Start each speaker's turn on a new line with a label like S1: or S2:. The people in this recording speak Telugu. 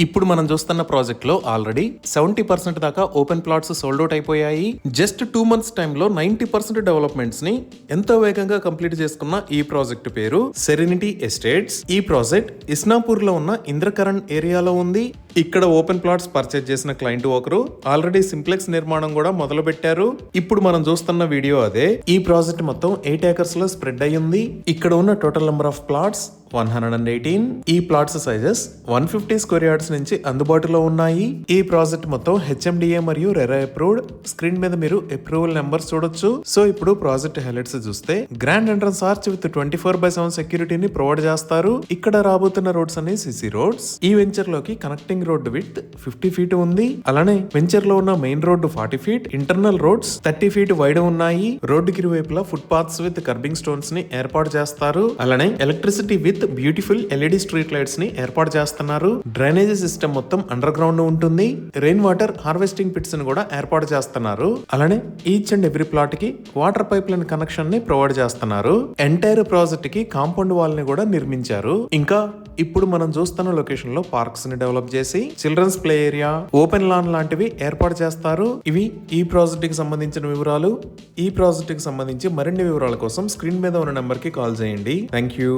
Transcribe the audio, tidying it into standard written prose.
S1: ఇప్పుడు మనం చూస్తున్న ప్రాజెక్ట్ లో ఆల్రెడీ 70% దాకా ఓపెన్ ప్లాట్స్ సోల్డ్ అవుట్ అయిపోయాయి. జస్ట్ 2 months టైంలో 90% డెవలప్మెంట్స్ ని ఎంతో వేగంగా కంప్లీట్ చేసుకున్న ఈ ప్రాజెక్ట్ పేరు సెరెనిటీ ఎస్టేట్స్. ఈ ప్రాజెక్ట్ ఇస్నాపూర్ లో ఉన్న ఇంద్రకరణ్ ఏరియాలో ఉంది. ఇక్కడ ఓపెన్ ప్లాట్స్ పర్చేజ్ చేసిన క్లయింట్ ఒకరు ఆల్రెడీ సింప్లెక్స్ నిర్మాణం కూడా మొదలు పెట్టారు. ఇప్పుడు మనం చూస్తున్న వీడియో అదే. ఈ ప్రాజెక్ట్ మొత్తం 8 acres లో స్ప్రెడ్ అయ్యింది. ఇక్కడ ఉన్న టోటల్ నెంబర్ ఆఫ్ ప్లాట్స్ 118. ఈ ప్లాట్స్ సైజెస్ 150 స్క్వేర్ యార్డ్స్ నుంచి అందుబాటులో ఉన్నాయి. ఈ ప్రాజెక్ట్ మొత్తం హెచ్ఎండిఏ మరియు రెరా అప్రూవ్డ్. స్క్రీన్ మీద మీరు అప్రూవల్ నెంబర్స్ చూడొచ్చు. సో ఇప్పుడు ప్రాజెక్ట్ హైలైట్స్ చూస్తే గ్రాండ్ ఎంట్రన్స్ ఆర్చ్ విత్ 24/7 సెక్యూరిటీని ప్రొవైడ్ చేస్తారు. ఇక్కడ రాబోతున్న రోడ్స్ అన్ని సిసి రోడ్స్. ఈ వెంచర్ లోకి కనెక్టింగ్ రోడ్ విత్ 50 feet ఉంది. అలానే వెంచర్ లో ఉన్న main road 40 feet, internal roads 30 feet wide ఉన్నాయి. రోడ్డుకి ఇరువైపులా foot paths with kerbing stones ని ఏర్పాటు చేస్తారు. అలానే electricity with beautiful LED street lights ని ఏర్పాటు చేస్తున్నారు. డ్రైనేజీ సిస్టమ్ మొత్తం అండర్ గ్రౌండ్ ఉంటుంది. రెయిన్ వాటర్ హార్వెస్టింగ్ పిట్స్ ని కూడా ఏర్పాటు చేస్తున్నారు. అలానే ఈచ్ అండ్ ఎవ్రీ ప్లాట్ కి వాటర్ పైప్ లైన్ కనెక్షన్ ని ప్రొవైడ్ చేస్తున్నారు. ఎంటైర్ ప్రాజెక్ట్ కి కాంపౌండ్ వాల్ ని కూడా నిర్మించారు. ఇంకా ఇప్పుడు మనం చూస్తున్న లొకేషన్ లో పార్క్స్ ని డెవలప్ చేసి children's play area, open lawn లాంటివి ఏర్పాటు చేస్తారు. ఇవి ఈ ప్రాజెక్ట్ కి సంబంధించిన వివరాలు. ఈ ప్రాజెక్ట్ కి సంబంధించి మరిన్ని వివరాల కోసం స్క్రీన్ మీద ఉన్న నెంబర్ కి కాల్ చేయండి. Thank you.